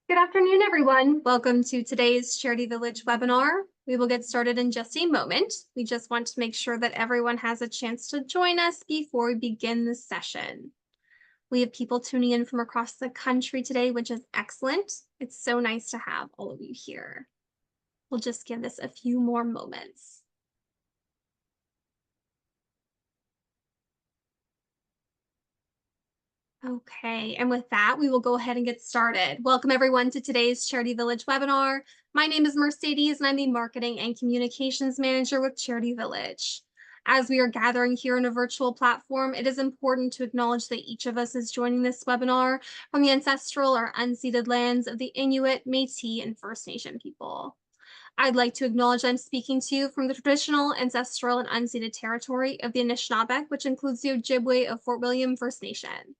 Good afternoon, everyone. Welcome to today's Charity Village webinar. We will get started in just a moment. We just want to make sure that everyone has a chance to join us before we begin the session. We have people tuning in from across the country today, which is excellent. It's so nice to have all of you here. We'll just give this a few more moments. Okay, and with that, we will go ahead and get started. Welcome everyone to today's Charity Village webinar. My name is Mercedes and I'm the Marketing and Communications Manager with Charity Village. As we are gathering here on a virtual platform, it is important to acknowledge that each of us is joining this webinar from the ancestral or unceded lands of the Inuit, Métis, and First Nation people. I'd like to acknowledge I'm speaking to you from the traditional, ancestral, and unceded territory of the Anishinaabe, which includes the Ojibwe of Fort William First Nation.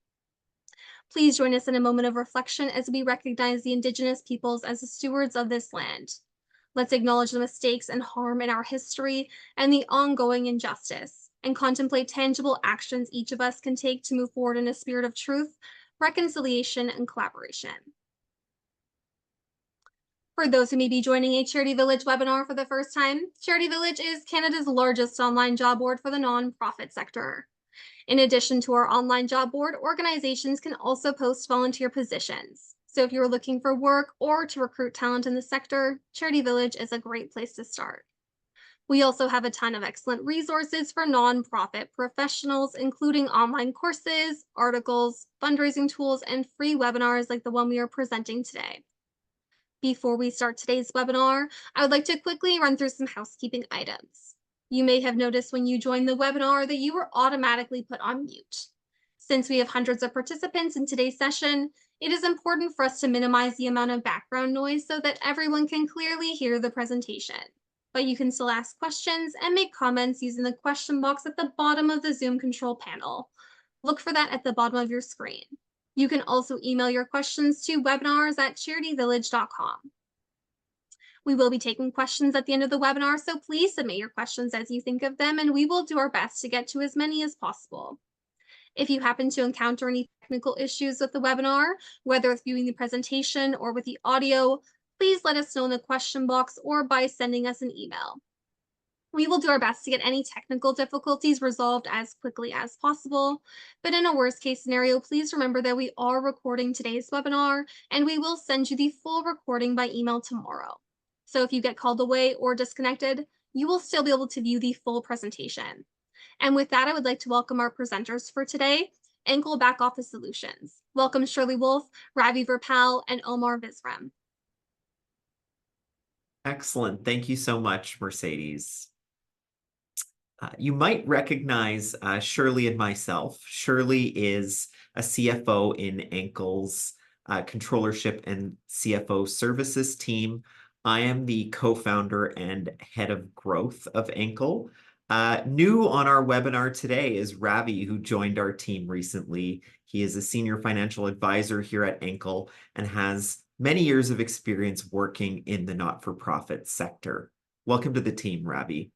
Please join us in a moment of reflection as we recognize the Indigenous peoples as the stewards of this land. Let's acknowledge the mistakes and harm in our history and the ongoing injustice, and contemplate tangible actions each of us can take to move forward in a spirit of truth, reconciliation, and collaboration. For those who may be joining a Charity Village webinar for the first time, Charity Village is Canada's largest online job board for the nonprofit sector. In addition to our online job board, organizations can also post volunteer positions. So if you're looking for work or to recruit talent in the sector, Charity Village is a great place to start. We also have a ton of excellent resources for nonprofit professionals, including online courses, articles, fundraising tools, and free webinars like the one we are presenting today. Before we start today's webinar, I would like to quickly run through some housekeeping items. You may have noticed when you joined the webinar that you were automatically put on mute. Since we have hundreds of participants in today's session, it is important for us to minimize the amount of background noise so that everyone can clearly hear the presentation. But you can still ask questions and make comments using the question box at the bottom of the Zoom control panel. Look for that at the bottom of your screen. You can also email your questions to webinars@charityvillage.com. We will be taking questions at the end of the webinar, so please submit your questions as you think of them, and we will do our best to get to as many as possible. If you happen to encounter any technical issues with the webinar, whether with viewing the presentation or with the audio, please let us know in the question box or by sending us an email. We will do our best to get any technical difficulties resolved as quickly as possible, but in a worst case scenario, please remember that we are recording today's webinar and we will send you the full recording by email tomorrow. So if you get called away or disconnected, you will still be able to view the full presentation. And with that, I would like to welcome our presenters for today, Ankle Back Office Solutions. Welcome Shirley Wolf, Ravi Verpal, and Omar Visram. Excellent. Thank you so much, Mercedes. You might recognize Shirley and myself. Shirley is a CFO in Ankle's controllership and CFO services team. I am the co-founder and head of growth of Ankle. New on our webinar today is Ravi, who joined our team recently. He is a senior financial advisor here at Ankle and has many years of experience working in the not-for-profit sector. Welcome to the team, Ravi.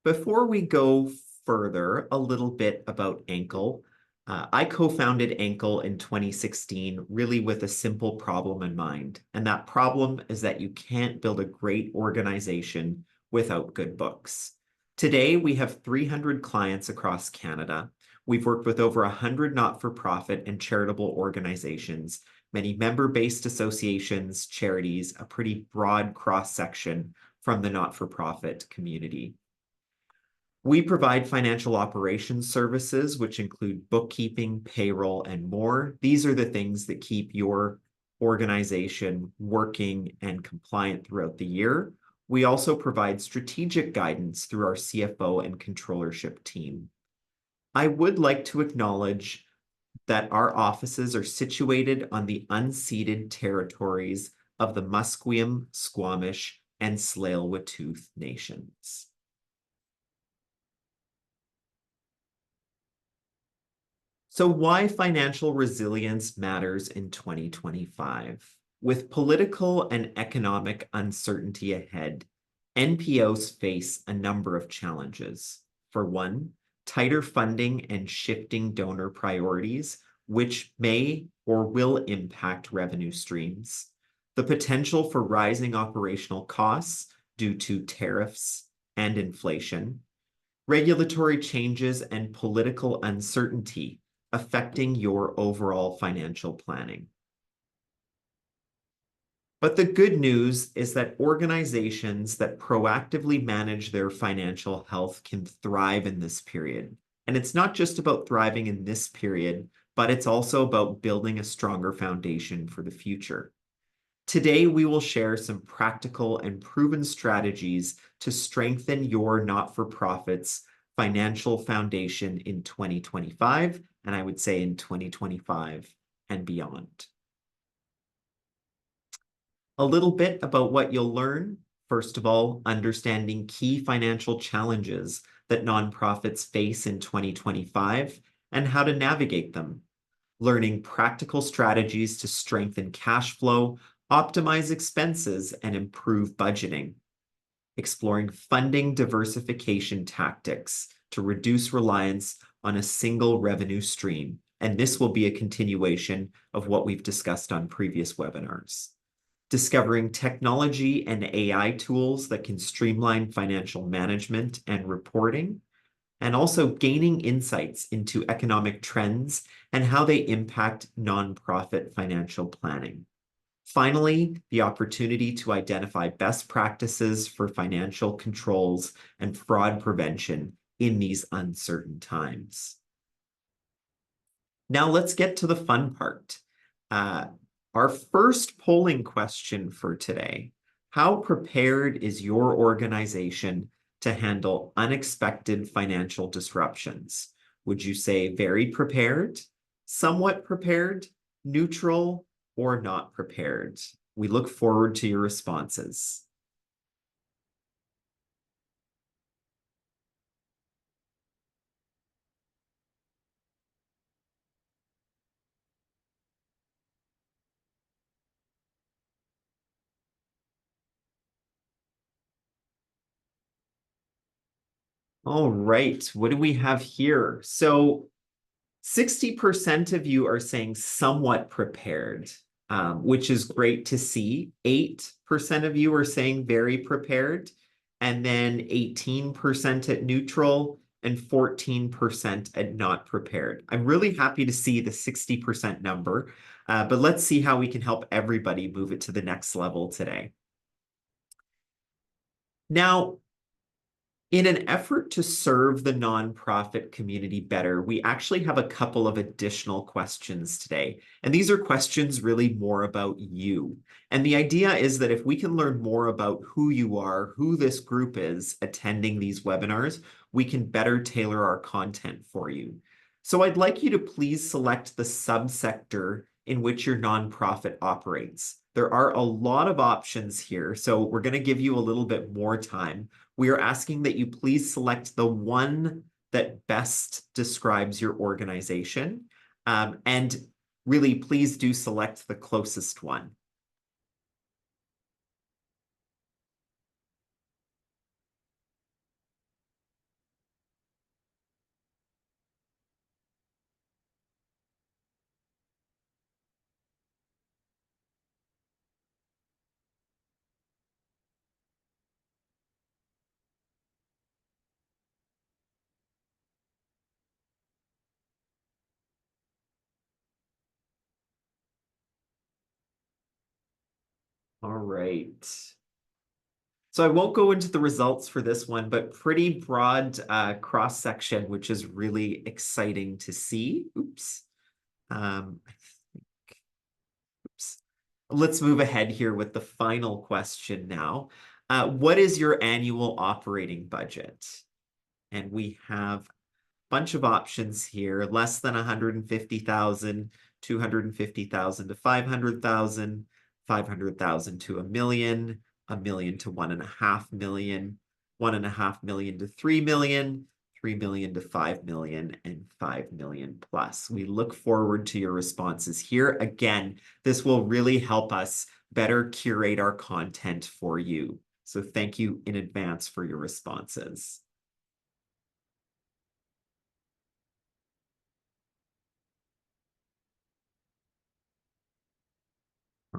Before we go further, a little bit about Ankle. I co-founded Ankle in 2016, really with a simple problem in mind. And that problem is that you can't build a great organization without good books. Today, we have 300 clients across Canada. We've worked with over 100 not-for-profit and charitable organizations, many member-based associations, charities, a pretty broad cross-section from the not-for-profit community. We provide financial operations services, which include bookkeeping, payroll, and more. These are the things that keep your organization working and compliant throughout the year. We also provide strategic guidance through our CFO and controllership team. I would like to acknowledge that our offices are situated on the unceded territories of the Musqueam, Squamish, and Tsleil-Waututh nations. So why financial resilience matters in 2025? With political and economic uncertainty ahead, NPOs face a number of challenges. For one, tighter funding and shifting donor priorities which may or will impact revenue streams, the potential for rising operational costs due to tariffs and inflation, regulatory changes and political uncertainty affecting your overall financial planning. But the good news is that organizations that proactively manage their financial health can thrive in this period. And it's not just about thriving in this period, but it's also about building a stronger foundation for the future. Today, we will share some practical and proven strategies to strengthen your not-for-profit's financial foundation in 2025, and I would say in 2025 and beyond. A little bit about what you'll learn. First of all, understanding key financial challenges that nonprofits face in 2025 and how to navigate them. Learning practical strategies to strengthen cash flow, optimize expenses, and improve budgeting. Exploring funding diversification tactics to reduce reliance on a single revenue stream. And this will be a continuation of what we've discussed on previous webinars. Discovering technology and AI tools that can streamline financial management and reporting, and also gaining insights into economic trends and how they impact nonprofit financial planning. Finally, the opportunity to identify best practices for financial controls and fraud prevention in these uncertain times. Now let's get to the fun part. Our first polling question for today: how prepared is your organization to handle unexpected financial disruptions? Would you say very prepared, somewhat prepared, neutral, or not prepared? We look forward to your responses. All right, what do we have here? So 60% of you are saying somewhat prepared, which is great to see. 8% of you are saying very prepared, and then 18% at neutral and 14% at not prepared. I'm really happy to see the 60% number, but let's see how we can help everybody move it to the next level today. Now, in an effort to serve the nonprofit community better, we actually have a couple of additional questions today. And these are questions really more about you. And the idea is that if we can learn more about who you are, who this group is attending these webinars, we can better tailor our content for you. So I'd like you to please select the subsector in which your nonprofit operates. There are a lot of options here, so we're going to give you a little bit more time. We are asking that you please select the one that best describes your organization. And really, please do select the closest one. All right. So I won't go into the results for this one, but pretty broad cross-section, which is really exciting to see. Oops. Oops. Let's move ahead here with the final question now. What is your annual operating budget? And we have bunch of options here: less than 150,000, 250,000 to 500,000, 500,000 to $1 million, $1 million to $1.5 million, $1.5 million to $3 million, $3 million to $5 million, and $5 million plus. We look forward to your responses here. Again, this will really help us better curate our content for you. So thank you in advance for your responses.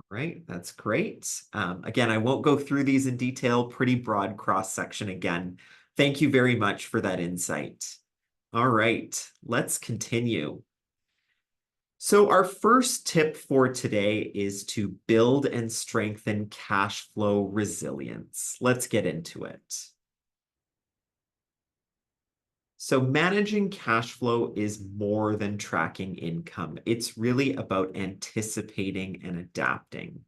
Right, that's great. Again, I won't go through these in detail, pretty broad cross section again. Thank you very much for that insight. All right, let's continue. So our first tip for today is to build and strengthen cash flow resilience. Let's get into it. So managing cash flow is more than tracking income. It's really about anticipating and adapting.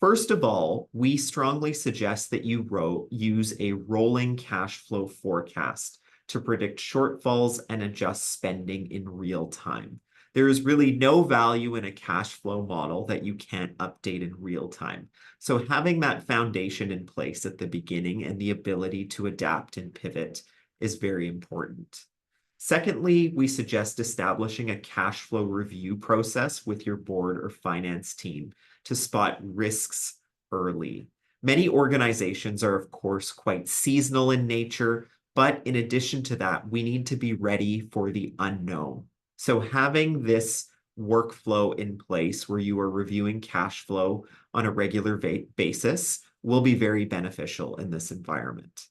First of all, we strongly suggest that you use a rolling cash flow forecast to predict shortfalls and adjust spending in real time. There is really no value in a cash flow model that you can't update in real time. So having that foundation in place at the beginning and the ability to adapt and pivot is very important. Secondly, we suggest establishing a cash flow review process with your board or finance team to spot risks early. Many organizations are, of course, quite seasonal in nature, but in addition to that, we need to be ready for the unknown. So having this workflow in place where you are reviewing cash flow on a regular basis will be very beneficial in this environment.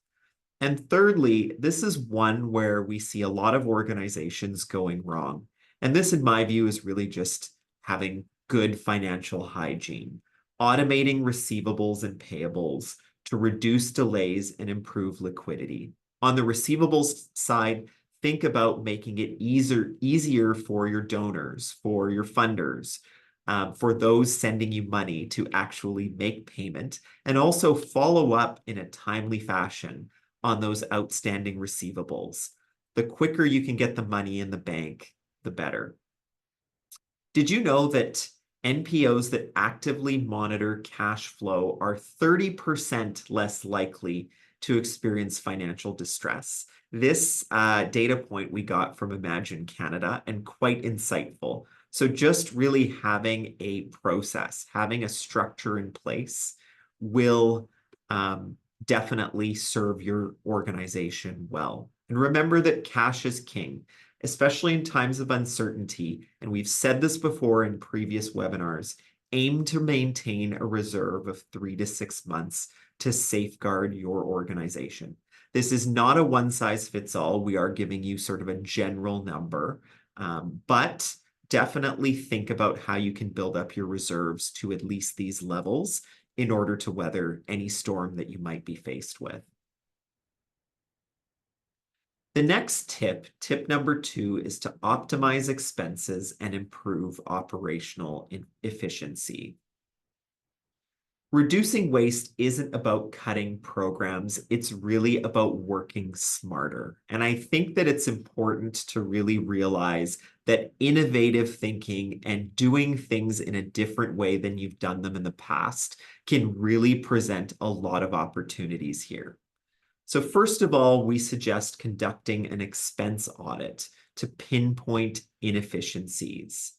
And thirdly, this is one where we see a lot of organizations going wrong. And this, in my view, is really just having good financial hygiene, automating receivables and payables to reduce delays and improve liquidity. On the receivables side, think about making it easier for your donors, for your funders, for those sending you money to actually make payment, and also follow up in a timely fashion on those outstanding receivables. The quicker you can get the money in the bank, the better. Did you know that NPOs that actively monitor cash flow are 30% less likely to experience financial distress? This data point we got from Imagine Canada and quite insightful. So just really having a process, having a structure in place will definitely serve your organization well. And remember that cash is king, especially in times of uncertainty. And we've said this before in previous webinars, aim to maintain a reserve of 3 to 6 months to safeguard your organization. This is not a one size fits all. We are giving you sort of a general number, but definitely think about how you can build up your reserves to at least these levels in order to weather any storm that you might be faced with. The next tip, tip number 2, is to optimize expenses and improve operational efficiency. Reducing waste isn't about cutting programs. It's really about working smarter. And I think that it's important to really realize that innovative thinking and doing things in a different way than you've done them in the past can really present a lot of opportunities here. So first of all, we suggest conducting an expense audit to pinpoint inefficiencies.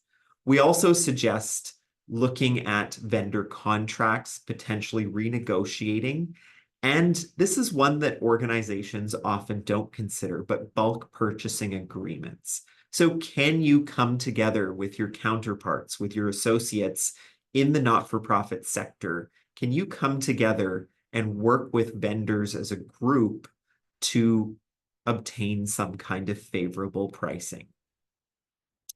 We also suggest looking at vendor contracts, potentially renegotiating. And this is one that organizations often don't consider, but bulk purchasing agreements. So can you come together with your counterparts, with your associates in the not-for-profit sector? Can you come together and work with vendors as a group to obtain some kind of favorable pricing?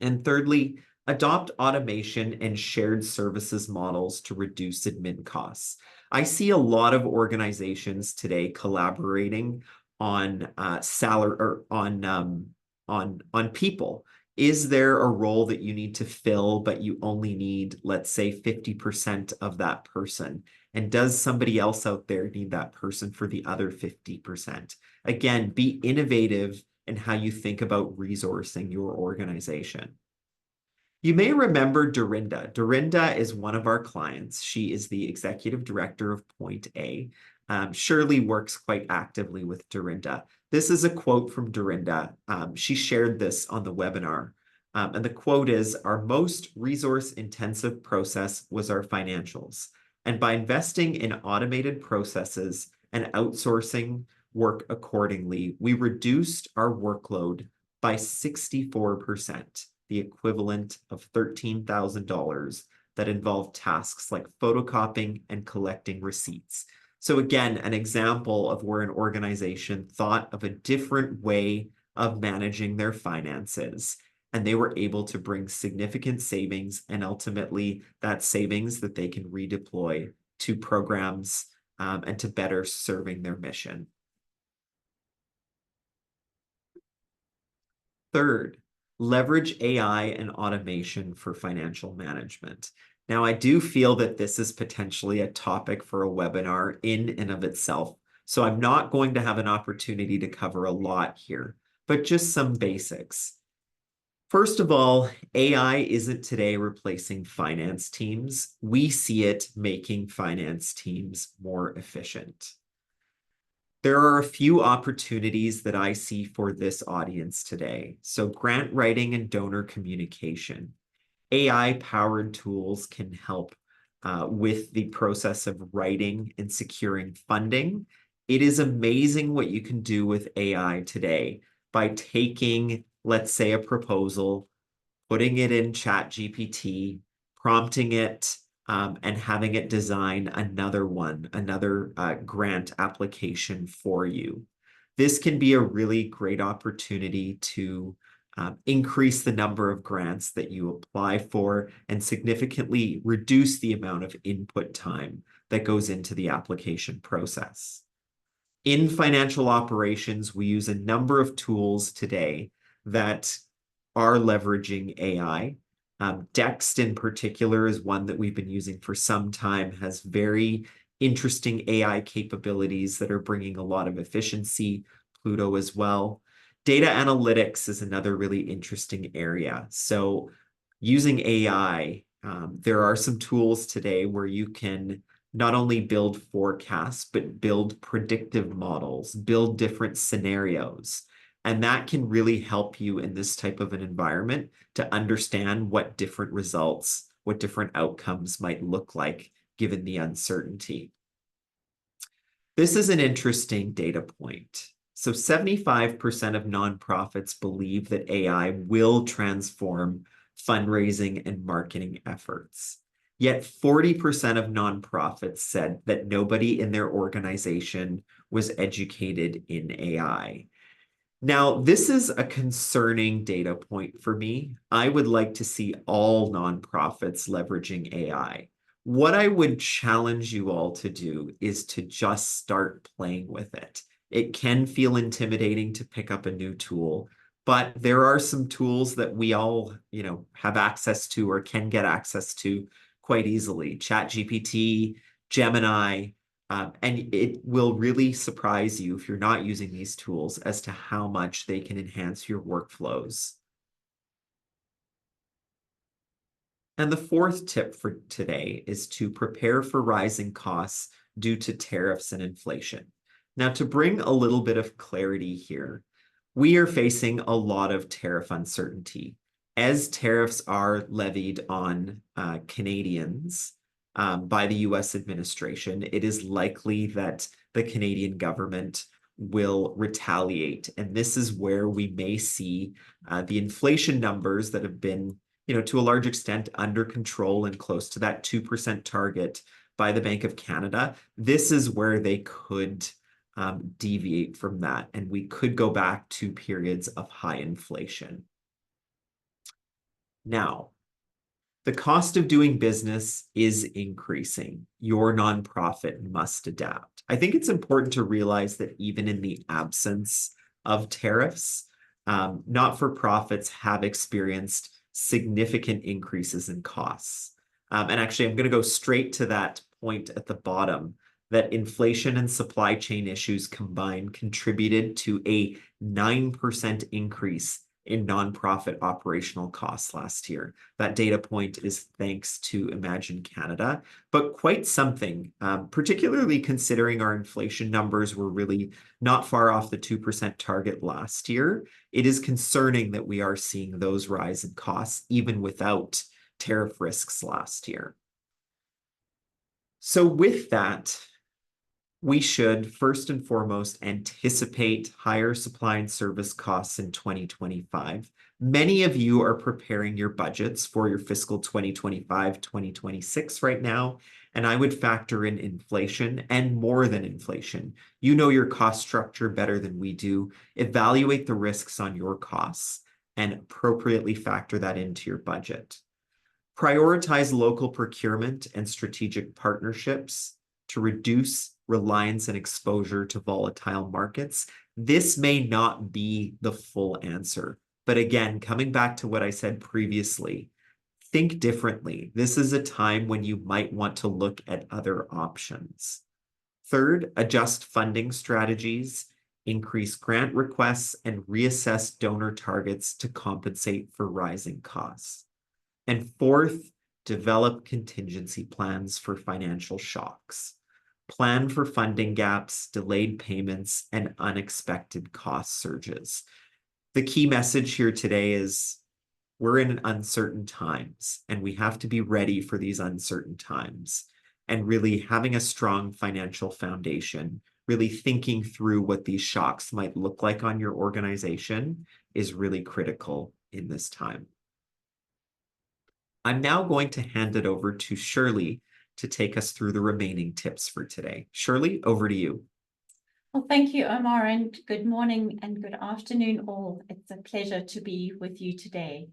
And thirdly, adopt automation and shared services models to reduce admin costs. I see a lot of organizations today collaborating on salary or on people. Is there a role that you need to fill, but you only need, let's say, 50% of that person? And does somebody else out there need that person for the other 50%? Again, be innovative in how you think about resourcing your organization. You may remember Dorinda. Dorinda is one of our clients. She is the executive director of Point A. Shirley works quite actively with Dorinda. This is a quote from Dorinda. She shared this on the webinar. And the quote is, "Our most resource-intensive process was our financials. And by investing in automated processes and outsourcing work accordingly, we reduced our workload by 64%, the equivalent of $13,000 that involve tasks like photocopying and collecting receipts. So again, an example of where an organization thought of a different way of managing their finances, and they were able to bring significant savings, and ultimately that savings that they can redeploy to programs and to better serving their mission. Third, leverage AI and automation for financial management. Now, I do feel that this is potentially a topic for a webinar in and of itself, so I'm not going to have an opportunity to cover a lot here, but just some basics. First of all, AI isn't today replacing finance teams. We see it making finance teams more efficient. There are a few opportunities that I see for this audience today. So grant writing and donor communication. AI-powered tools can help with the process of writing and securing funding. It is amazing what you can do with AI today by taking, let's say, a proposal, putting it in ChatGPT, prompting it, and having it design another grant application for you. This can be a really great opportunity to increase the number of grants that you apply for and significantly reduce the amount of input time that goes into the application process. In financial operations, we use a number of tools today that are leveraging AI. Dext in particular is one that we've been using for some time, has very interesting AI capabilities that are bringing a lot of efficiency. Pluto as well. Data analytics is another really interesting area. So using AI, there are some tools today where you can not only build forecasts, but build predictive models, build different scenarios. And that can really help you in this type of an environment to understand what different results, what different outcomes might look like given the uncertainty. This is an interesting data point. So 75% of nonprofits believe that AI will transform fundraising and marketing efforts. Yet 40% of nonprofits said that nobody in their organization was educated in AI. Now, this is a concerning data point for me. I would like to see all nonprofits leveraging AI. What I would challenge you all to do is to just start playing with it. It can feel intimidating to pick up a new tool, but there are some tools that we all, have access to or can get access to quite easily. ChatGPT, Gemini, and it will really surprise you if you're not using these tools as to how much they can enhance your workflows. And the fourth tip for today is to prepare for rising costs due to tariffs and inflation. Now, to bring a little bit of clarity here, we are facing a lot of tariff uncertainty. As tariffs are levied on Canadians by the US administration, it is likely that the Canadian government will retaliate. And this is where we may see the inflation numbers that have been, to a large extent under control and close to that 2% target by the Bank of Canada. This is where they could deviate from that, and we could go back to periods of high inflation. Now, the cost of doing business is increasing. Your nonprofit must adapt. I think it's important to realize that even in the absence of tariffs, not-for-profits have experienced significant increases in costs. And actually, I'm going to go straight to that point at the bottom, that inflation and supply chain issues combined contributed to a 9% increase in nonprofit operational costs last year. That data point is thanks to Imagine Canada, but quite something, particularly considering our inflation numbers were really not far off the 2% target last year. It is concerning that we are seeing those rise in costs even without tariff risks last year. So with that, we should first and foremost anticipate higher supply and service costs in 2025. Many of you are preparing your budgets for your fiscal 2025, 2026 right now, and I would factor in inflation and more than inflation. You know your cost structure better than we do. Evaluate the risks on your costs and appropriately factor that into your budget. Prioritize local procurement and strategic partnerships to reduce reliance and exposure to volatile markets. This may not be the full answer. But again, coming back to what I said previously, think differently. This is a time when you might want to look at other options. Third, adjust funding strategies, increase grant requests, and reassess donor targets to compensate for rising costs. And fourth, develop contingency plans for financial shocks. Plan for funding gaps, delayed payments, and unexpected cost surges. The key message here today is we're in uncertain times, and we have to be ready for these uncertain times. And really having a strong financial foundation, really thinking through what these shocks might look like on your organization is really critical in this time. I'm now going to hand it over to Shirley to take us through the remaining tips for today. Shirley, over to you. Well, thank you, Omar, and good morning and good afternoon all. It's a pleasure to be with you today.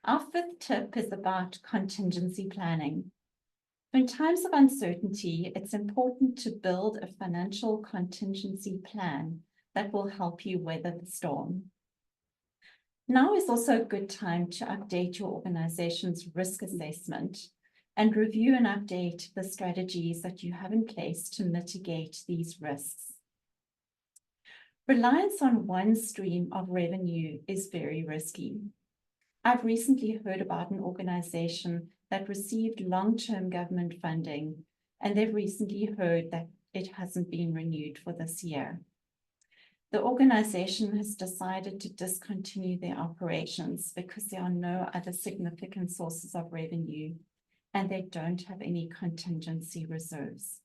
Our fifth tip is about contingency planning. In times of uncertainty, it's important to build a financial contingency plan that will help you weather the storm. Now is also a good time to update your organization's risk assessment and review and update the strategies that you have in place to mitigate these risks. Reliance on one stream of revenue is very risky. I've recently heard about an organization that received long-term government funding, and they've recently heard that it hasn't been renewed for this year. The organization has decided to discontinue their operations because there are no other significant sources of revenue, and they don't have any contingency reserves.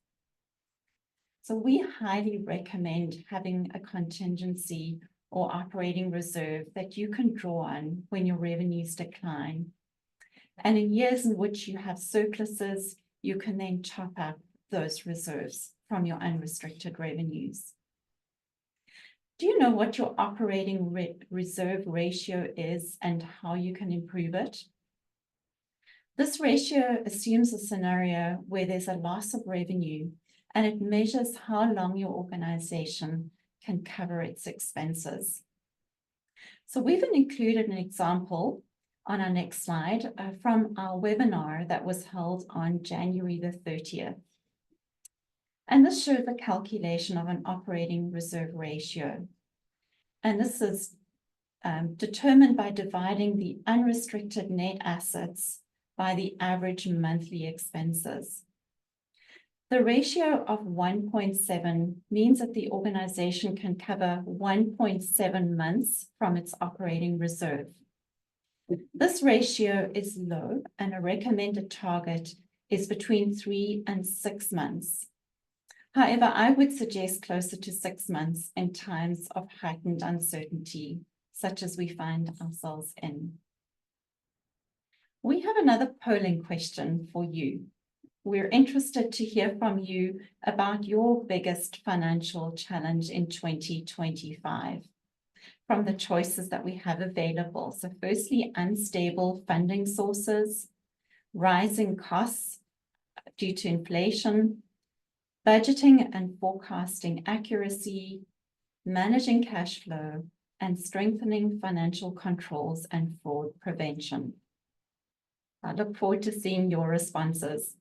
So we highly recommend having a contingency or operating reserve that you can draw on when your revenues decline. And in years in which you have surpluses, you can then top up those reserves from your unrestricted revenues. Do you know what your operating reserve ratio is and how you can improve it? This ratio assumes a scenario where there's a loss of revenue, and it measures how long your organization can cover its expenses. So we've included an example on our next slide from our webinar that was held on January the 30th. And this shows a calculation of an operating reserve ratio. And this is determined by dividing the unrestricted net assets by the average monthly expenses. The ratio of 1.7 means that the organization can cover 1.7 months from its operating reserve. This ratio is low, and a recommended target is between 3 and 6 months. However, I would suggest closer to 6 months in times of heightened uncertainty, such as we find ourselves in. We have another polling question for you. We're interested to hear from you about your biggest financial challenge in 2025 from the choices that we have available. So firstly, unstable funding sources, rising costs due to inflation, budgeting and forecasting accuracy, managing cash flow, and strengthening financial controls and fraud prevention. I look forward to seeing your responses.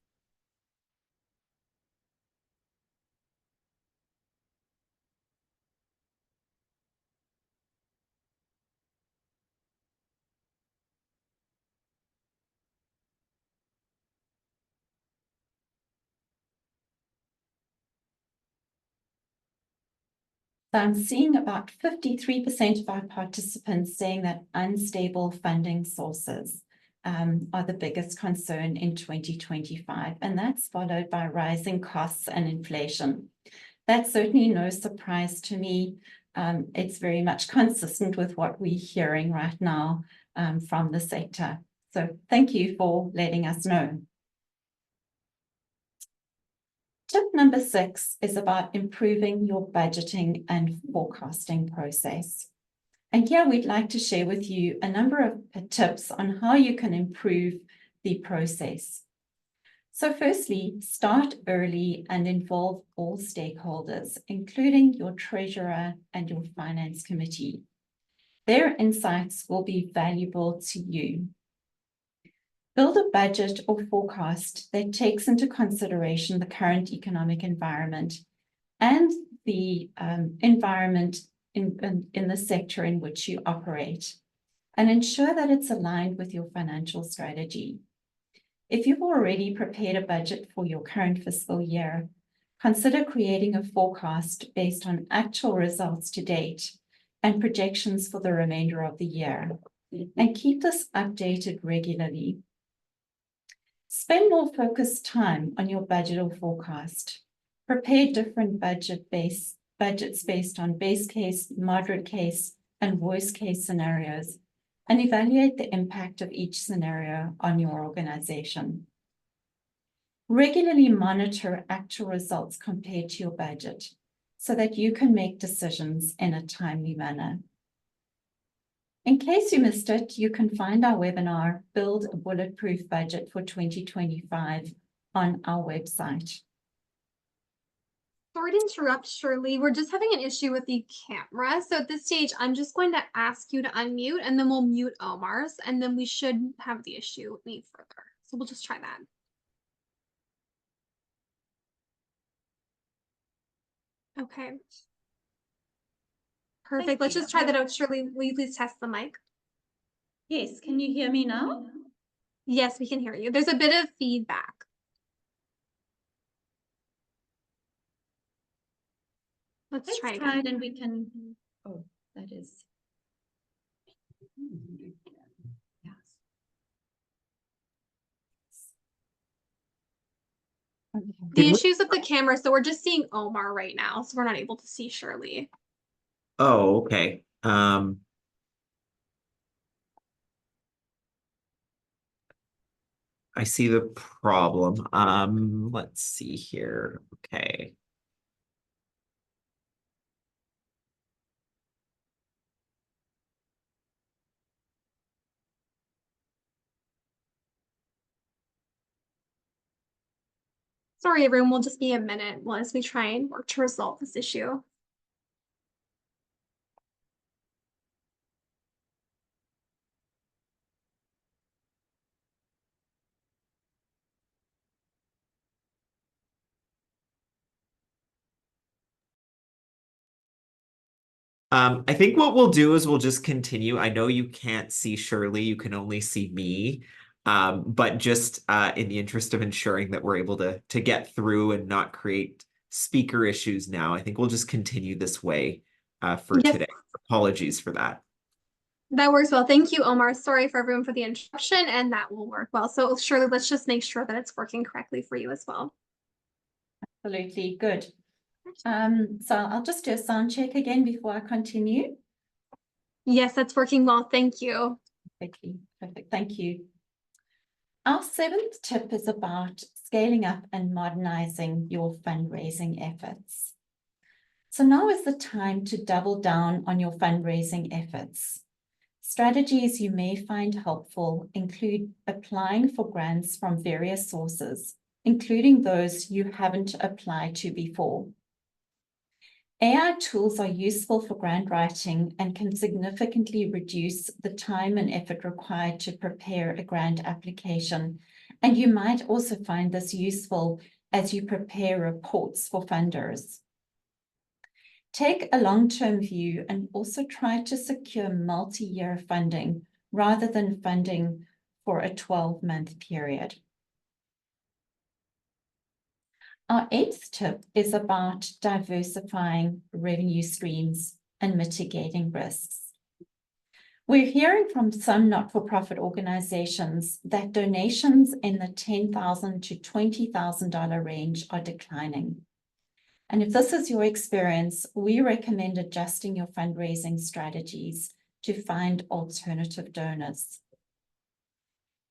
So I'm seeing about 53% of our participants saying that unstable funding sources are the biggest concern in 2025, and that's followed by rising costs and inflation. That's certainly no surprise to me. it's very much consistent with what we're hearing right now from the sector. So thank you for letting us know. Tip number 6 is about improving your budgeting and forecasting process. And here we'd like to share with you a number of tips on how you can improve the process. So firstly, start early and involve all stakeholders, including your treasurer and your finance committee. Their insights will be valuable to you. Build a budget or forecast that takes into consideration the current economic environment and the environment in the sector in which you operate, and ensure that it's aligned with your financial strategy. If you've already prepared a budget for your current fiscal year, consider creating a forecast based on actual results to date and projections for the remainder of the year, and keep this updated regularly. Spend more focused time on your budget or forecast. Prepare different budgets based on base case, moderate case, and worst case scenarios, and evaluate the impact of each scenario on your organization. Regularly monitor actual results compared to your budget so that you can make decisions in a timely manner. In case you missed it, you can find our webinar, Build a Bulletproof Budget for 2025, on our website. Sorry to interrupt, Shirley. We're just having an issue with the camera. So at this stage, I'm just going to ask you to unmute, and then we'll mute Omar's, and then we should have the issue any further. So we'll just try that. Okay. Perfect. Let's just try that out. Shirley, will you please test the mic? Yes, can you hear me now? Yes, we can hear you. There's a bit of feedback. Let's try it and we can, oh, that is. The issues with the camera, so we're just seeing Omar right now, so we're not able to see Shirley. Oh, okay. I see the problem. Let's see here. Okay. Sorry, everyone, we'll just be a minute as we try and work to resolve this issue. I think what we'll do is we'll just continue. I know you can't see Shirley, you can only see me. But just in the interest of ensuring that we're able to get through and not create speaker issues now, I think we'll just continue this way for today. Apologies for that. That works well. Thank you, Omar. Sorry for everyone for the interruption, and that will work well. So Shirley, let's just make sure that it's working correctly for you as well. Absolutely, good. So I'll just do a sound check again before I continue. Yes, that's working well. Thank you. Perfect. Thank you. Our 7th tip is about scaling up and modernizing your fundraising efforts. So now is the time to double down on your fundraising efforts. Strategies you may find helpful include applying for grants from various sources, including those you haven't applied to before. AI tools are useful for grant writing and can significantly reduce the time and effort required to prepare a grant application. And you might also find this useful as you prepare reports for funders. Take a long-term view and also try to secure multi-year funding rather than funding for a 12-month period. Our 8th tip is about diversifying revenue streams and mitigating risks. We're hearing from some not-for-profit organizations that donations in the $10,000 to $20,000 range are declining. And if this is your experience, we recommend adjusting your fundraising strategies to find alternative donors.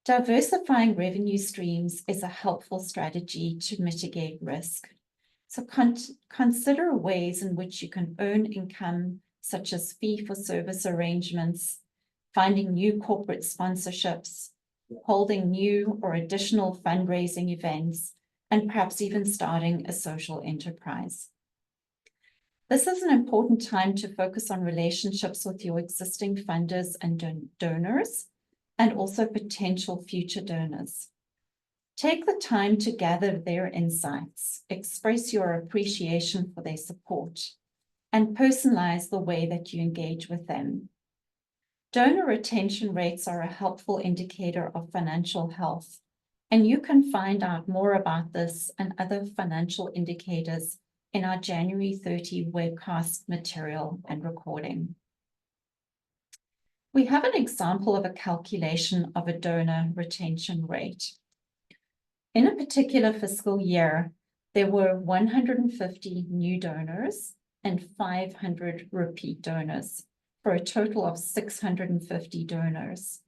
Diversifying revenue streams is a helpful strategy to mitigate risk. So consider ways in which you can earn income, such as fee-for-service arrangements, finding new corporate sponsorships, holding new or additional fundraising events, and perhaps even starting a social enterprise. This is an important time to focus on relationships with your existing funders and donors, and also potential future donors. Take the time to gather their insights, express your appreciation for their support, and personalize the way that you engage with them. Donor retention rates are a helpful indicator of financial health, and you can find out more about this and other financial indicators in our January 30 webcast material and recording. We have an example of a calculation of a donor retention rate. In a particular fiscal year, there were 150 new donors and 500 repeat donors, for a total of 650 donors.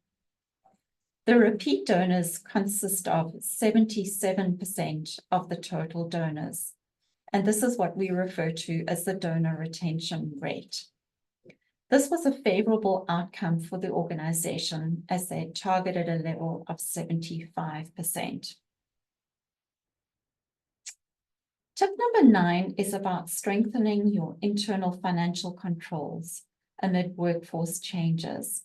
The repeat donors consist of 77% of the total donors, and this is what we refer to as the donor retention rate. This was a favorable outcome for the organization as they targeted a level of 75%. Tip number 9 is about strengthening your internal financial controls amid workforce changes.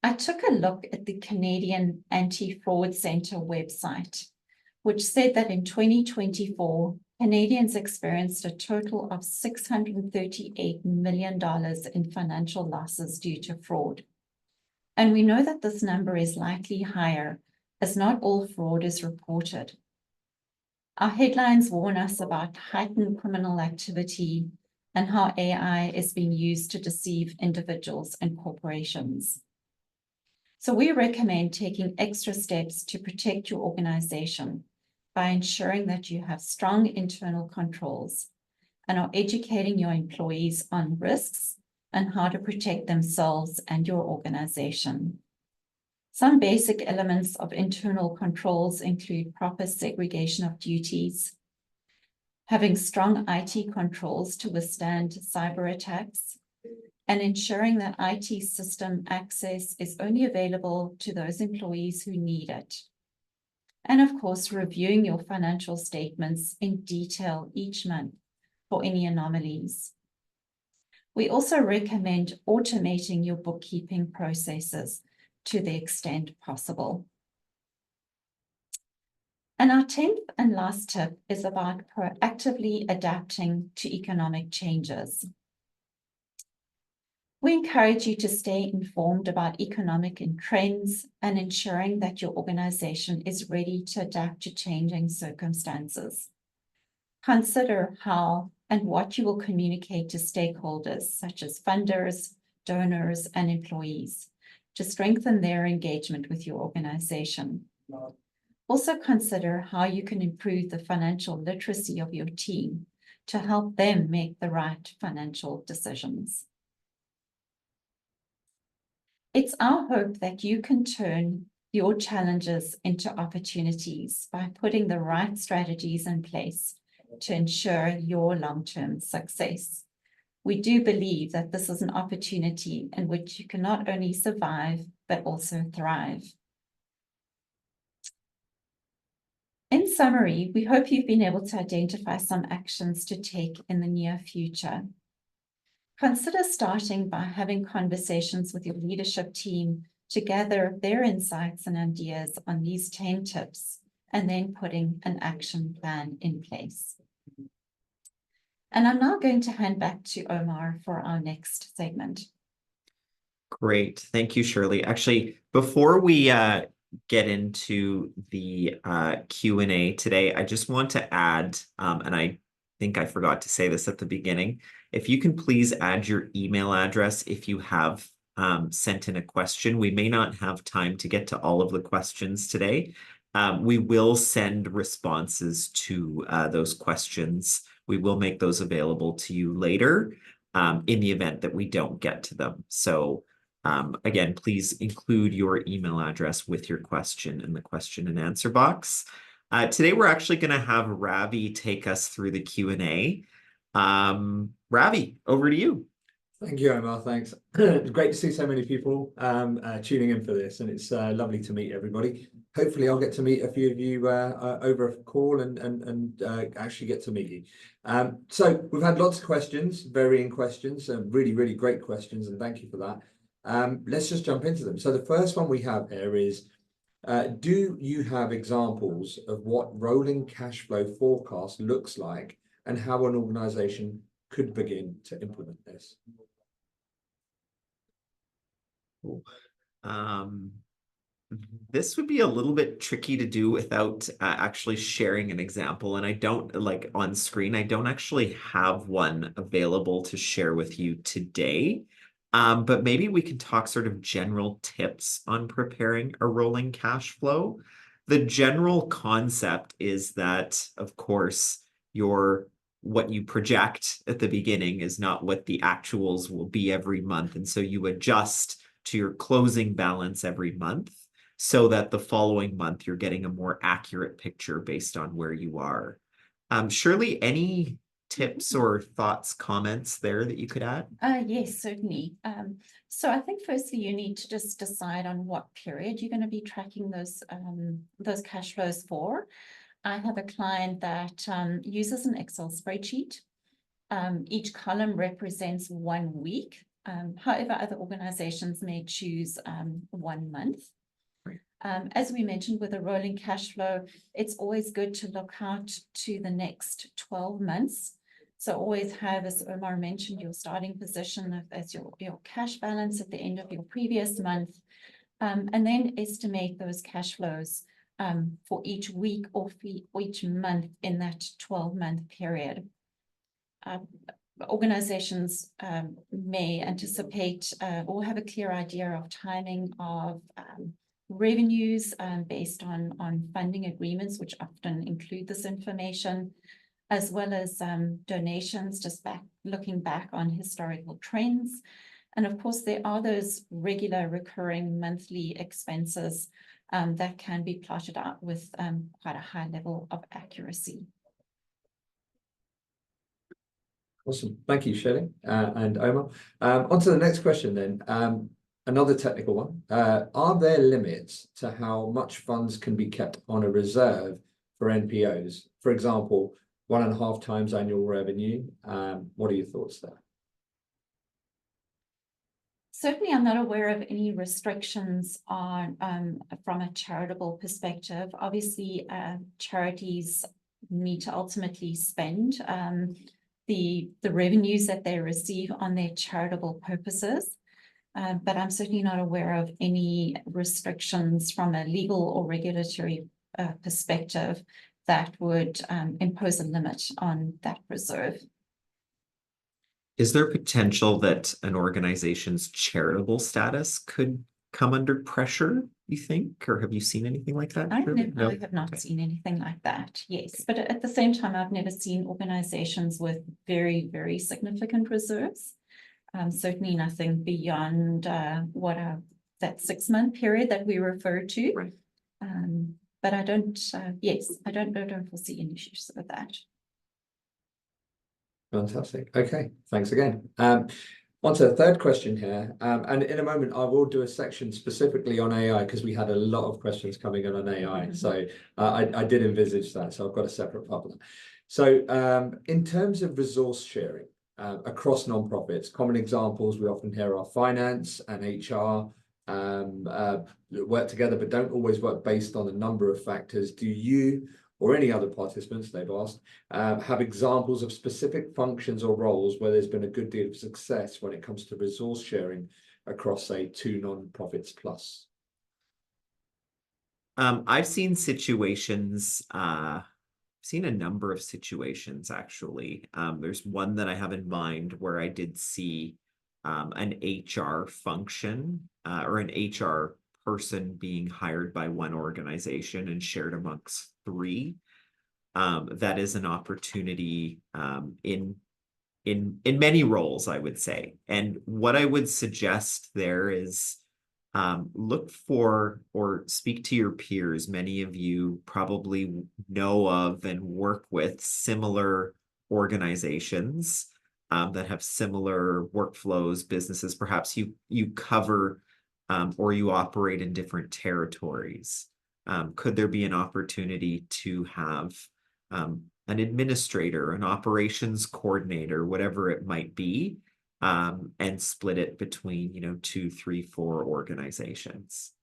I took a look at the Canadian Anti-Fraud Centre website, which said that in 2024, Canadians experienced a total of $638 million in financial losses due to fraud. And we know that this number is likely higher, as not all fraud is reported. Our headlines warn us about heightened criminal activity and how AI is being used to deceive individuals and corporations. So we recommend taking extra steps to protect your organization by ensuring that you have strong internal controls and are educating your employees on risks and how to protect themselves and your organization. Some basic elements of internal controls include proper segregation of duties, having strong IT controls to withstand cyber attacks, and ensuring that IT system access is only available to those employees who need it. And of course, reviewing your financial statements in detail each month for any anomalies. We also recommend automating your bookkeeping processes to the extent possible. And our 10th and last tip is about proactively adapting to economic changes. We encourage you to stay informed about economic trends and ensuring that your organization is ready to adapt to changing circumstances. Consider how and what you will communicate to stakeholders, such as funders, donors, and employees, to strengthen their engagement with your organization. Also consider how you can improve the financial literacy of your team to help them make the right financial decisions. It's our hope that you can turn your challenges into opportunities by putting the right strategies in place to ensure your long-term success. We do believe that this is an opportunity in which you can not only survive, but also thrive. In summary, we hope you've been able to identify some actions to take in the near future. Consider starting by having conversations with your leadership team to gather their insights and ideas on these 10 tips, and then putting an action plan in place. And I'm now going to hand back to Omar for our next segment. Great. Thank you, Shirley. Actually, before we get into the Q&A today, I just want to add, and I think I forgot to say this at the beginning, if you can please add your email address if you have sent in a question. We may not have time to get to all of the questions today, We will send responses to those questions. We will make those available to you later in the event that we don't get to them. So again, please include your email address with your question in the question and answer box. Today, we're actually going to have Ravi take us through the Q&A. Ravi, over to you. Thank you, Omar. Thanks. It's great to see so many people tuning in for this, and it's lovely to meet everybody. Hopefully, I'll get to meet a few of you over a call and actually get to meet you. So we've had lots of questions, varying questions, really, really great questions, and thank you for that. Let's just jump into them. So the first one we have here is, do you have examples of what rolling cash flow forecast looks like and how an organization could begin to implement this? This would be a little bit tricky to do without actually sharing an example. And I don't like on screen, I don't actually have one available to share with you today. But maybe we can talk sort of general tips on preparing a rolling cash flow. The general concept is that, of course, what you project at the beginning is not what the actuals will be every month. And so you adjust to your closing balance every month so that the following month you're getting a more accurate picture based on where you are. Shirley, any tips or thoughts, comments there that you could add? Yes, certainly. So I think firstly you need to just decide on what period you're going to be tracking those cash flows for. I have a client that uses an Excel spreadsheet. Each column represents 1 week. However, other organizations may choose 1 month. As we mentioned with a rolling cash flow, it's always good to look out to the next 12 months. So always have, as Omar mentioned, your starting position as your cash balance at the end of your previous month, and then estimate those cash flows for each week or for each month in that 12-month period. Organizations may anticipate or have a clear idea of timing of revenues based on funding agreements, which often include this information, as well as donations, just looking back on historical trends. And of course, there are those regular recurring monthly expenses that can be plotted out with quite a high level of accuracy. Awesome. Thank you, Shirley and Omar. On to the next question then. Another technical one. Are there limits to how much funds can be kept on a reserve for NPOs? For example, 1.5 times annual revenue. What are your thoughts there? Certainly, I'm not aware of any restrictions on from a charitable perspective. Obviously, charities need to ultimately spend the revenues that they receive on their charitable purposes. But I'm certainly not aware of any restrictions from a legal or regulatory perspective that would impose a limit on that reserve. Is there potential that an organization's charitable status could come under pressure, you think? Or have you seen anything like that? I have not seen anything like that, yes. But at the same time, I've never seen organizations with very, very significant reserves. Certainly nothing beyond that 6-month period that we refer to. Right. But I don't foresee any issues with that. Fantastic. Okay, thanks again. On to the third question here. And in a moment, I will do a section specifically on AI because we had a lot of questions coming in on AI. So I did envisage that. So I've got a separate part of that. So in terms of resource sharing across nonprofits, common examples we often hear are finance and HR work together, but don't always work based on a number of factors. Do you or any other participants, they've asked, have examples of specific functions or roles where there's been a good deal of success when it comes to resource sharing across, say, 2 nonprofits plus? I've seen situations, seen a number of situations actually. There's one that I have in mind where I did see an HR function or an HR person being hired by one organization and shared amongst three. That is an opportunity in many roles, I would say. And what I would suggest there is look for or speak to your peers. Many of you probably know of and work with similar organizations that have similar workflows, businesses. Perhaps you cover or you operate in different territories. Could there be an opportunity to have an administrator, an operations coordinator, whatever it might be, and split it between, 2, 3, 4 organizations?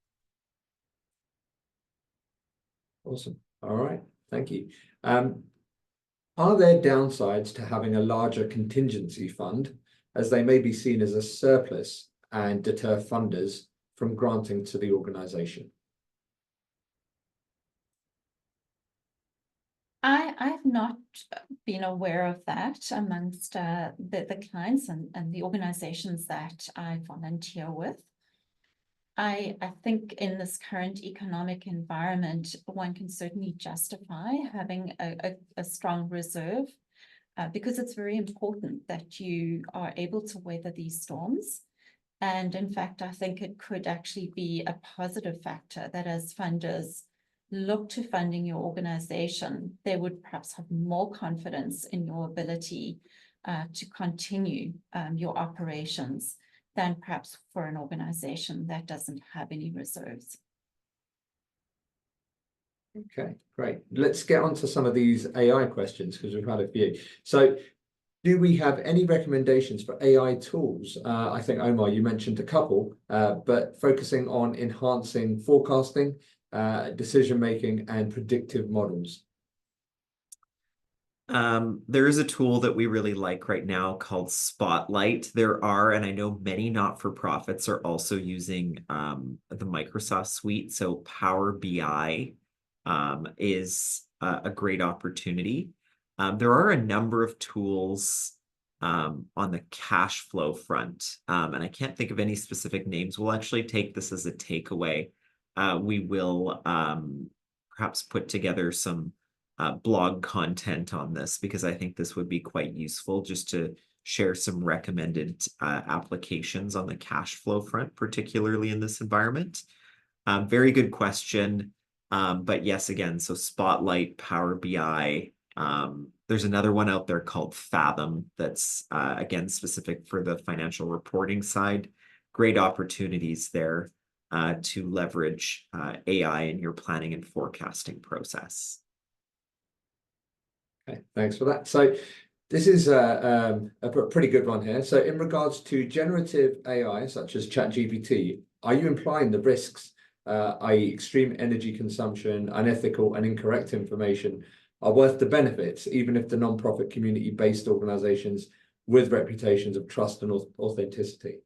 Awesome. All right. Thank you. Are there downsides to having a larger contingency fund, as they may be seen as a surplus and deter funders from granting to the organization? I've not been aware of that amongst the clients and the organizations that I volunteer with. I think in this current economic environment, one can certainly justify having a strong reserve because it's very important that you are able to weather these storms. And in fact, I think it could actually be a positive factor that as funders look to funding your organization, they would perhaps have more confidence in your ability to continue your operations than perhaps for an organization that doesn't have any reserves. Okay, great. Let's get on to some of these AI questions because we've had a few. So do we have any recommendations for AI tools? I think, Omar, you mentioned a couple, but focusing on enhancing forecasting, decision-making, and predictive models. There is a tool that we really like right now called Spotlight. There are, and I know many not-for-profits are also using the Microsoft suite. So Power BI is a great opportunity. There are a number of tools on the cash flow front, and I can't think of any specific names. We'll actually take this as a takeaway. We will perhaps put together some blog content on this because I think this would be quite useful just to share some recommended applications on the cash flow front, particularly in this environment. Very good question. But yes, again, so Spotlight, Power BI. There's another one out there called Fathom that's, again, specific for the financial reporting side. Great opportunities there to leverage AI in your planning and forecasting process. Okay, thanks for that. So this is a pretty good one here. So in regards to generative AI, such as ChatGPT, are you implying the risks, i.e. extreme energy consumption, unethical and incorrect information, are worth the benefits, even if the non-profit community-based organizations with reputations of trust and authenticity?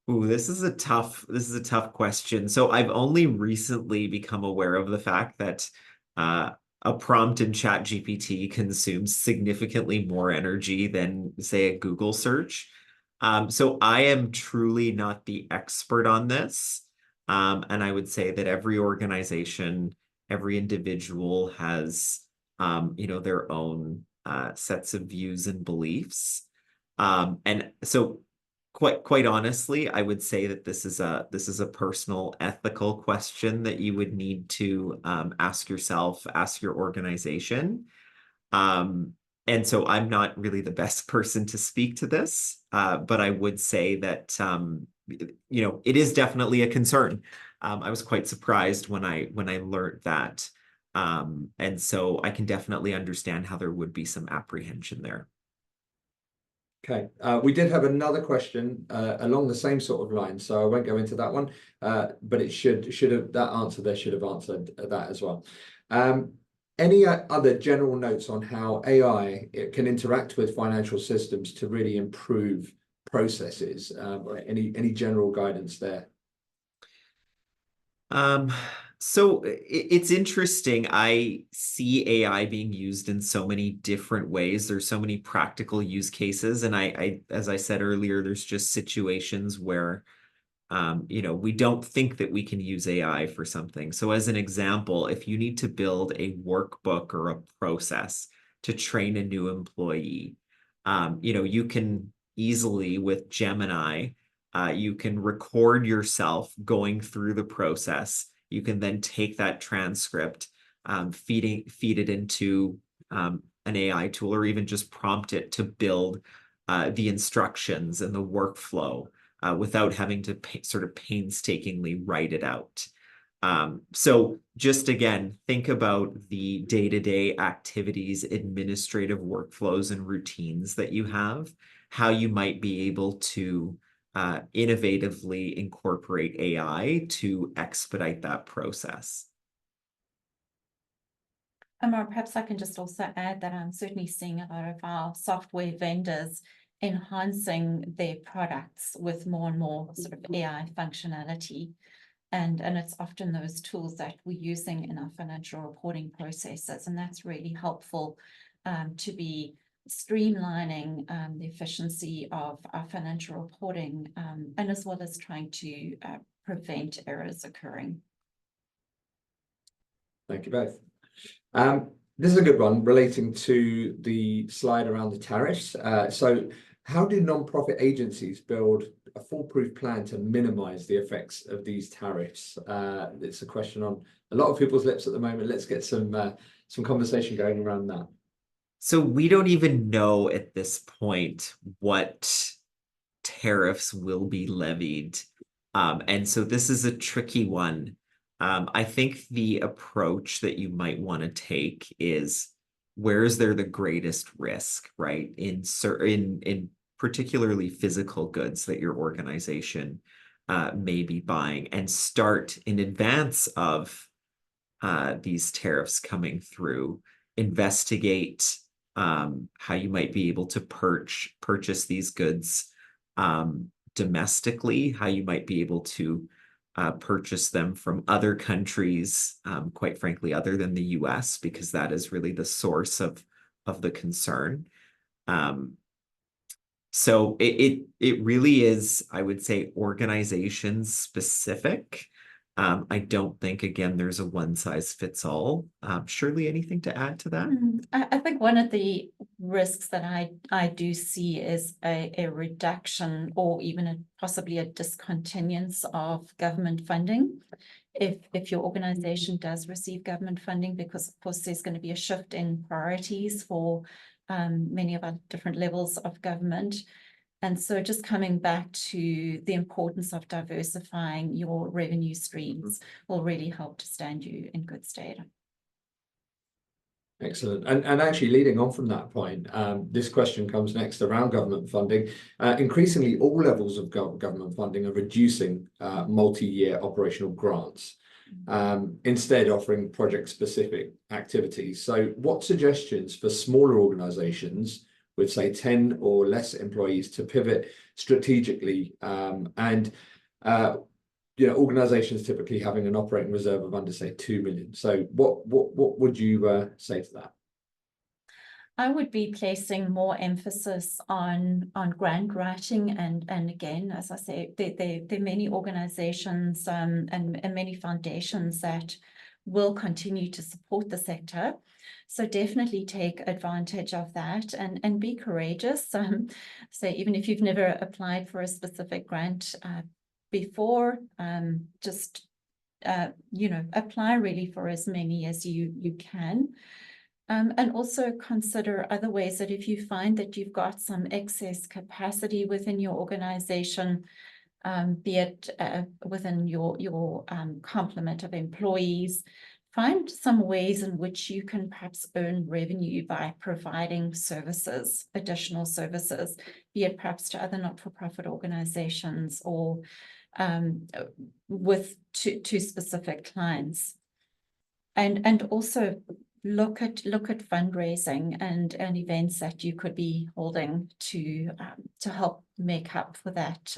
Ooh, this is a tough question. So I've only recently become aware of the fact that a prompt in ChatGPT consumes significantly more energy than, say, a Google search. So I am truly not the expert on this. And I would say that every organization, every individual has, their own sets of views and beliefs. And so quite honestly, I would say that this is a personal ethical question that you would need to ask yourself, ask your organization. And so I'm not really the best person to speak to this, but I would say that it is definitely a concern. I was quite surprised when I learned that. And so I can definitely understand how there would be some apprehension there. Okay, we did have another question along the same sort of line, so I won't go into that one, but it should have that answer there should have answered that as well. Any other general notes on how AI can interact with financial systems to really improve processes? Any general guidance there? So it's interesting. I see AI being used in so many different ways. There's so many practical use cases. And I as I said earlier, there's just situations where We don't think that we can use AI for something. So as an example, if you need to build a workbook or a process to train a new employee, you can easily with Gemini, you can record yourself going through the process. You can then take that transcript, feed it into an AI tool, or even just prompt it to build the instructions and the workflow without having to sort of painstakingly write it out. So just again, think about the day-to-day activities, administrative workflows and routines that you have, how you might be able to innovatively incorporate AI to expedite that process. Amar, perhaps I can just also add that I'm certainly seeing a lot of our software vendors enhancing their products with more and more sort of AI functionality. And it's often those tools that we're using in our financial reporting processes. And that's really helpful to be streamlining the efficiency of our financial reporting, and as well as trying to prevent errors occurring. Thank you both. This is a good one relating to the slide around the tariffs. So how do nonprofit agencies build a foolproof plan to minimize the effects of these tariffs? It's a question on a lot of people's lips at the moment. Let's get some conversation going around that. So we don't even know at this point what tariffs will be levied. And so this is a tricky one. I think the approach that you might want to take is, where is there the greatest risk, right? In particularly physical goods that your organization may be buying, and start in advance of these tariffs coming through. Investigate how you might be able to purchase these goods domestically, how you might be able to purchase them from other countries, quite frankly, other than the US, because that is really the source of the concern. So it really is, I would say, organization specific. I don't think, again, there's a one size fits all. Shirley, anything to add to that? I think one of the risks that I do see is a reduction, or even possibly a discontinuance of government funding. If your organization does receive government funding, because of course there's going to be a shift in priorities for many of our different levels of government. And so just coming back to the importance of diversifying your revenue streams will really help to stand you in good stead. Excellent. And actually leading on from that point, this question comes next around government funding. Increasingly, all levels of government funding are reducing multi-year operational grants, instead offering project-specific activities. So what suggestions for smaller organizations with, say, 10 or less employees to pivot strategically, organizations typically having an operating reserve of under, say, 2 million. So what would you say to that? I would be placing more emphasis on grant writing, and again, as I say, there are many organizations and many foundations that will continue to support the sector. So definitely take advantage of that and be courageous. So even if you've never applied for a specific grant before, just apply really for as many as you can. And also consider other ways that if you find that you've got some excess capacity within your organization, be it within your complement of employees, find some ways in which you can perhaps earn revenue by providing services, additional services, be it perhaps to other not-for-profit organizations or to specific clients. And also look at fundraising and events that you could be holding to help make up for that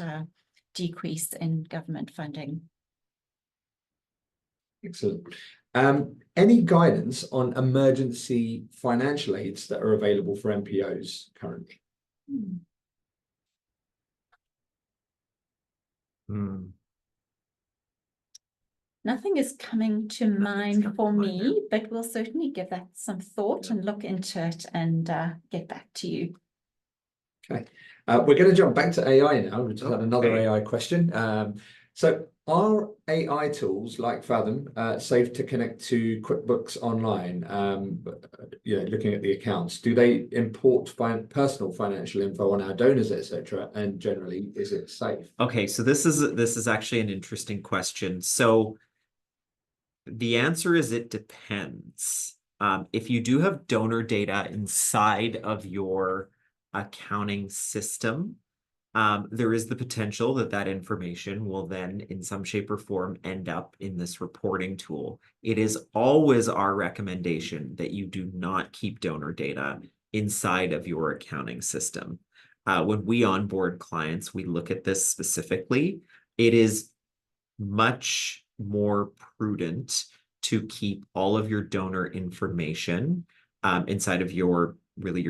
decrease in government funding. Excellent. Any guidance on emergency financial aids that are available for NPOs currently? Nothing is coming to mind for me, but we'll certainly give that some thought and look into it and get back to you. Okay, we're going to jump back to AI now. We just had another Okay. AI question. So are AI tools like Fathom safe to connect to QuickBooks Online? Looking at the accounts, do they import personal financial info on our donors, etc.? And generally, is it safe? Okay, so this is actually an interesting question. So the answer is it depends. If you do have donor data inside of your accounting system, there is the potential that that information will then, in some shape or form, end up in this reporting tool. It is always our recommendation that you do not keep donor data inside of your accounting system. When we onboard clients, we look at this specifically. It is much more prudent to keep all of your donor information inside of your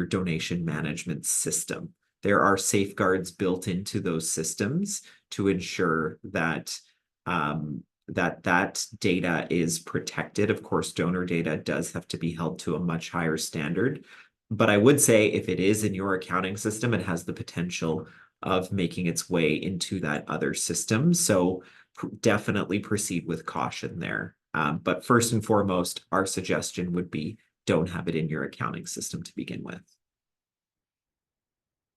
donation management system. There are safeguards built into those systems to ensure that that data is protected. Of course, donor data does have to be held to a much higher standard. But I would say if it is in your accounting system, it has the potential of making its way into that other system. So definitely proceed with caution there. But first and foremost, our suggestion would be don't have it in your accounting system to begin with.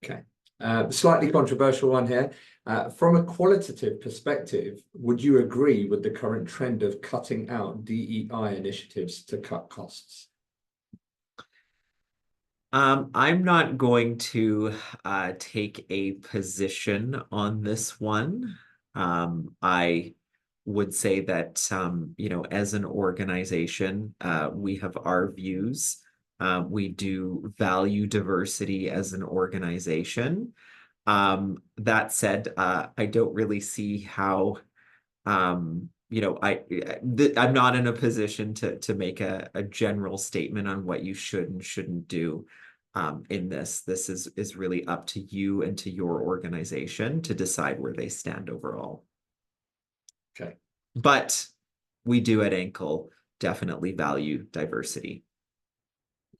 Okay, slightly controversial one here. From a qualitative perspective, would you agree with the current trend of cutting out DEI initiatives to cut costs? I'm not going to take a position on this one. I would say that, as an organization, we have our views. We do value diversity as an organization. That said, I don't really see how, I'm not in a position to make a general statement on what you should and shouldn't do in this. This is really up to you and to your organization to decide where they stand overall. Okay. But we do at Ankle definitely value diversity.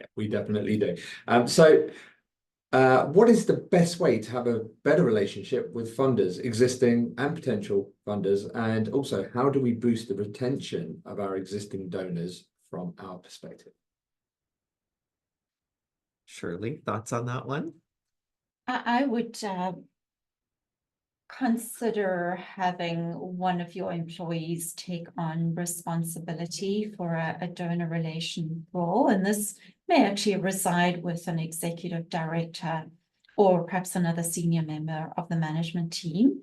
Yeah, we definitely do. What is the best way to have a better relationship with funders, existing and potential funders? And also, how do we boost the retention of our existing donors from our perspective? Shirley, thoughts on that one? I would consider having one of your employees take on responsibility for a donor relation role. And this may actually reside with an executive director or perhaps another senior member of the management team.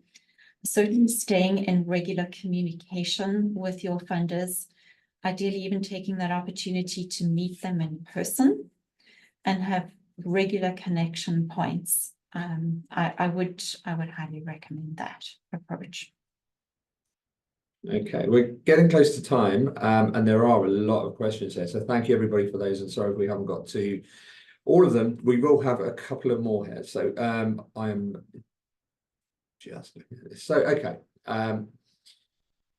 Certainly staying in regular communication with your funders, ideally even taking that opportunity to meet them in person and have regular connection points. I would highly recommend that approach. Okay, we're getting close to time, and there are a lot of questions here. So thank you everybody for those. And sorry if we haven't got to all of them. We will have a couple of more here. So I'm just looking at this. So okay.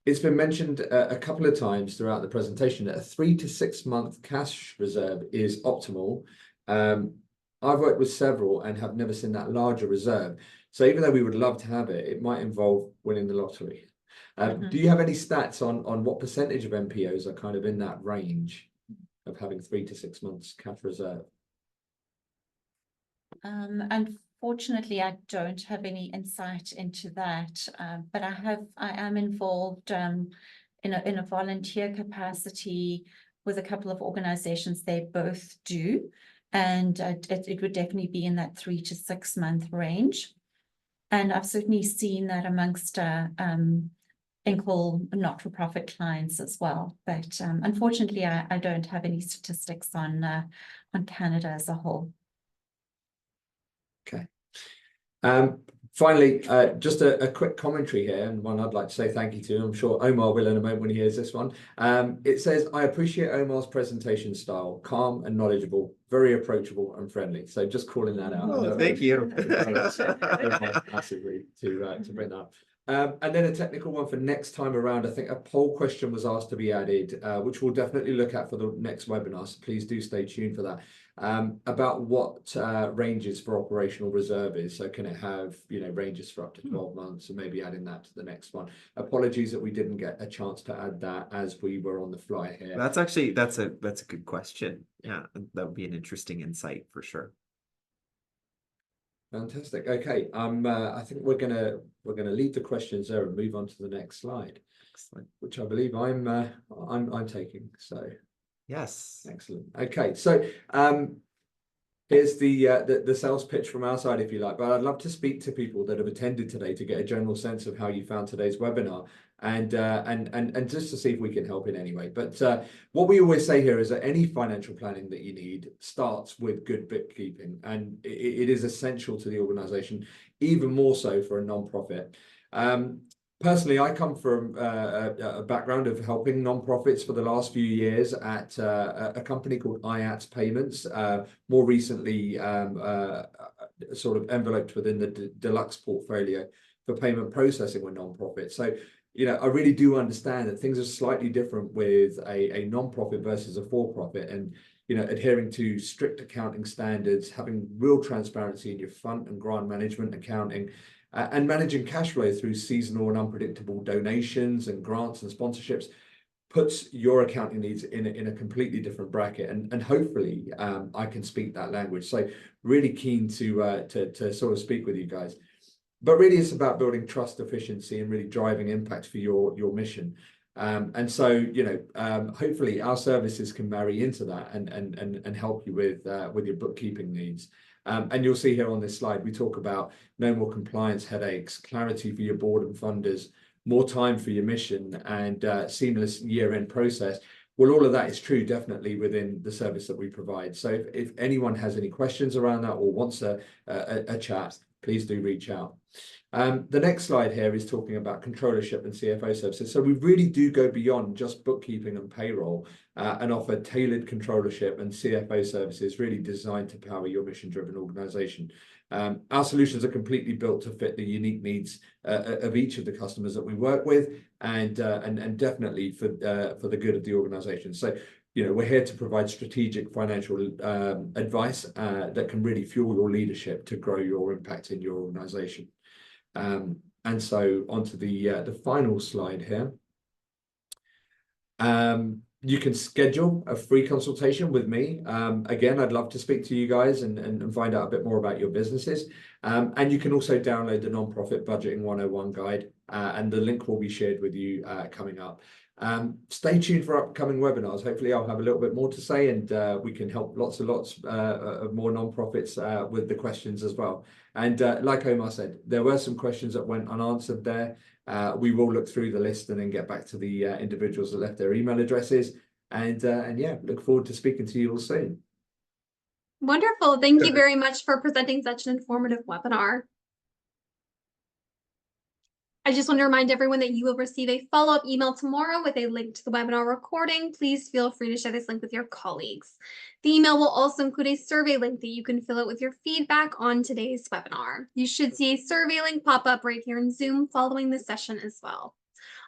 It's been mentioned a couple of times throughout the presentation that a 3 to 6 month cash reserve is optimal. I've worked with several and have never seen that larger reserve. So even though we would love to have it, it might involve winning the lottery. Do you have any stats on what percentage of NPOs are kind of in that range of having 3 to 6 months cash reserve? Unfortunately, I don't have any insight into that, but I am involved in a volunteer capacity with a couple of organizations. They both do. And it would definitely be in that 3 to 6 month range. And I've certainly seen that amongst Ankle not-for-profit clients as well. But unfortunately, I don't have any statistics on Canada as a whole. Okay. Finally, just a quick commentary here, and one I'd like to say thank you to. I'm sure Omar will in a moment when he hears this one. It says, I appreciate Omar's presentation style, calm and knowledgeable, very approachable and friendly. So just calling that out. Oh, thank you. Massively to bring that up. And then a technical one for next time around. I think a poll question was asked to be added, which we'll definitely look at for the next webinar. So please do stay tuned for that. About what ranges for operational reserve is. So can it have, ranges for up to 12 months, and maybe adding that to the next one. Apologies that we didn't get a chance to add that as we were on the fly here. That's a good question. Yeah, that would be an interesting insight for sure. Fantastic. Okay, I think we're gonna leave the questions there and move on to the next slide. Excellent. Which I believe I'm taking. So yes, excellent. Okay, so here's the sales pitch from our side, if you like. But I'd love to speak to people that have attended today to get a general sense of how you found today's webinar, and just to see if we can help in any way. But what we always say here is that any financial planning that you need starts with good bookkeeping, and it is essential to the organization, even more so for a non-profit. Personally, I come from a background of helping non-profits for the last few years at a company called IATS Payments, more recently sort of enveloped within the Deluxe portfolio for payment processing with non-profits. So, I really do understand that things are slightly different with a non-profit versus a for-profit, and adhering to strict accounting standards, having real transparency in your fund and grant management accounting, and managing cash flow through seasonal and unpredictable donations and grants and sponsorships puts your accounting needs in a completely different bracket. And hopefully I can speak that language. So really keen to sort of speak with you guys. But really it's about building trust, efficiency, and really driving impact for your mission. And so, hopefully our services can marry into that and help you with your bookkeeping needs. And you'll see here on this slide, we talk about no more compliance headaches, clarity for your board and funders, more time for your mission, and seamless year-end process. Well, all of that is true definitely within the service that we provide. So if anyone has any questions around that or wants a chat, please do reach out. The next slide here is talking about controllership and CFO services. So we really do go beyond just bookkeeping and payroll and offer tailored controllership and CFO services really designed to power your mission-driven organization. Our solutions are completely built to fit the unique needs of each of the customers that we work with, and definitely for the good of the organization. So we're here to provide strategic financial advice that can really fuel your leadership to grow your impact in your organization. And so onto the final slide here. You can schedule a free consultation with me. Again, I'd love to speak to you guys and find out a bit more about your businesses. And you can also download the Nonprofit Budgeting 101 guide, and the link will be shared with you coming up. Stay tuned for upcoming webinars. Hopefully I'll have a little bit more to say, and we can help lots of more nonprofits with the questions as well. And like Omar said, there were some questions that went unanswered there. We will look through the list and then get back to the individuals that left their email addresses. And yeah, look forward to speaking to you all soon. Wonderful. Thank you very much for presenting such an informative webinar. I just want to remind everyone that you will receive a follow-up email tomorrow with a link to the webinar recording. Please feel free to share this link with your colleagues. The email will also include a survey link that you can fill out with your feedback on today's webinar. You should see a survey link pop up right here in Zoom following this session as well.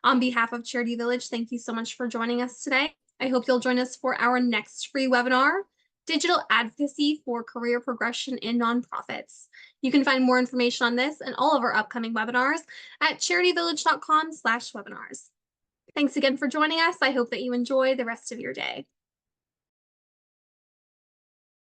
On behalf of Charity Village, thank you so much for joining us today. I hope you'll join us for our next free webinar, Digital Advocacy for Career Progression in Nonprofits. You can find more information on this and all of our upcoming webinars at charityvillage.com/webinars. Thanks again for joining us. I hope that you enjoy the rest of your day.